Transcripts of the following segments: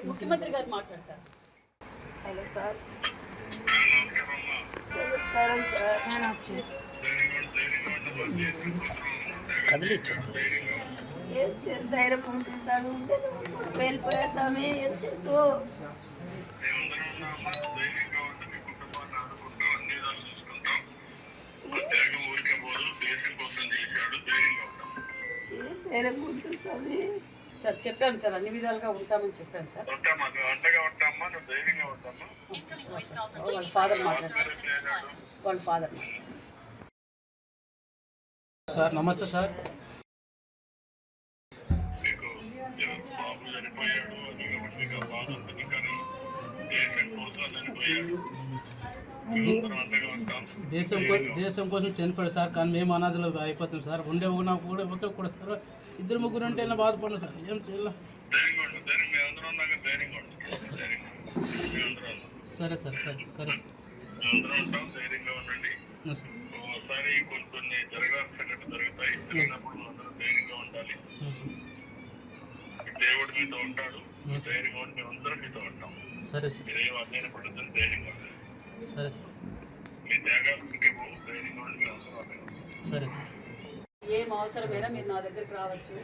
ముఖ్యమంత్రి గారు మాట్లాడతారు. హలో సార్, నమస్కారం సార్. ధైర్యం ఉంటుంది సార్, ఉంటే వెళ్ళిపోయా స్వామి. ఎందుకు ధైర్యం ఉంటుంది స్వామి? సార్ చెప్పాను సార్, అన్ని విధాలుగా ఉంటామని చెప్పాను సార్. వాళ్ళ ఫాదర్ మాట్లాడారు. వాళ్ళ ఫాదర్ సార్ నమస్తే సార్. దేశం కోసం చనిపోయాడు సార్, కానీ మేము అనాథలు అయిపోతాం సార్. ఉండే ఉన్నా కూడా కూడా సార్, ఇద్దరు ముగ్గురు ఉంటే బాధపడినా సార్. ఏం చేయాలి? సరే సార్, సరే సరే. ఒకసారి కొన్ని జరగాల్సినట్టు జరుగుతాయి. జరిగినప్పుడు అందరూ ధైర్యంగా ఉండాలి. దేవుడు మీతో ఉంటాడు, ధైర్యంగా ఉండి మేము అందరం మీతో ఉంటాం. సరే మీరేం అధ్యయన పడుతుంది, ధైర్యంగా ఉండాలి. సరే మీ త్యాగాలకి ధైర్యంగా ఉండి మేము అవసరం. సరే. ఏం అవసరమైనా మీరు నా దగ్గరికి రావచ్చు.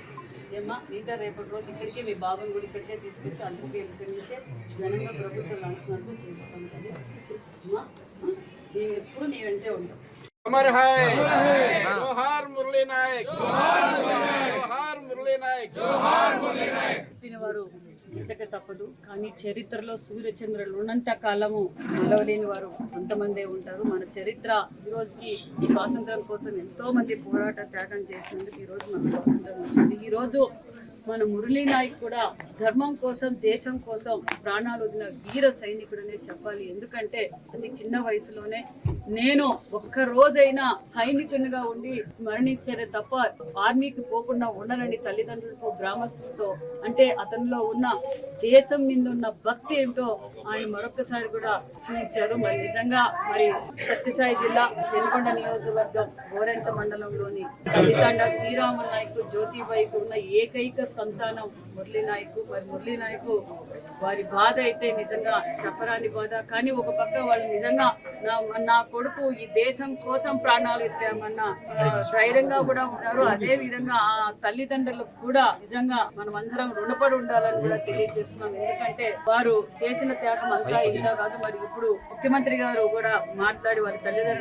ఏమ్మా మిగతా రేపటి రోజు ఇక్కడికే మీ బాబుని కూడా ఇక్కడికే తీసుకొచ్చి అందరికీ ఇక్కడి నుంచే ఘనంగా ప్రభుత్వం లంచ్ చేస్తాం కదా. అమ్మా మేము ఎప్పుడు నీ వెంటే ఉంటాం. వారు ఇంతక తప్పదు, కానీ చరిత్రలో సూర్యచంద్రులు ఉన్నంత కాలము నిలవలేని వారు కొంతమందే ఉంటారు. మన చరిత్ర ఈ రోజుకి స్వాతంత్రం కోసం ఎంతో మంది పోరాట త్యాగం చేసినందుకు ఈరోజు మనకు స్వాతంత్రం వచ్చింది. ఈరోజు మన మురళీ నాయక్ కూడా ధర్మం కోసం, దేశం కోసం ప్రాణాలు వదిలిన వీర సైనికుడనే చెప్పాలి. ఎందుకంటే అతి చిన్న వయసులోనే నేను ఒక్క రోజైనా సైనికునిగా ఉండి మరణించేదే తప్ప ఆర్మీకి పోకుండా ఉండనని తల్లిదండ్రులతో, గ్రామస్తులతో, అంటే అతనిలో ఉన్న దేశం మీద ఉన్న భక్తి ఏంటో ఆయన మరొకసారి కూడా చూపించారు. మరి నిజంగా మరి సత్యసాయి జిల్లా వెనుకొండ నియోజకవర్గం గోరెంట మండలంలోని తల్లిదండ శ్రీరాముల నాయక్, జ్యోతిబాయికి ఉన్న ఏకైక సంతానం మురళీ నాయక్. మరి మురళీ నాయక్ వారి బాధ అయితే నిజంగా చెప్పరాని బాధ. కానీ ఒక పక్క వాళ్ళు నిజంగా నా కొడుకు ఈ దేశం కోసం ప్రాణాలు ఎత్తామన్న ధైర్యంగా కూడా ఉన్నారు. అదే విధంగా ఆ తల్లిదండ్రులకు కూడా నిజంగా మనం అందరం రుణపడి ఉండాలని కూడా తెలియజేస్తున్నాం. ఎందుకంటే వారు చేసిన త్యాగం అంతా ఇందా కాదు. మరి ఇప్పుడు ముఖ్యమంత్రి గారు కూడా మాట్లాడి వారి తల్లిదండ్రులు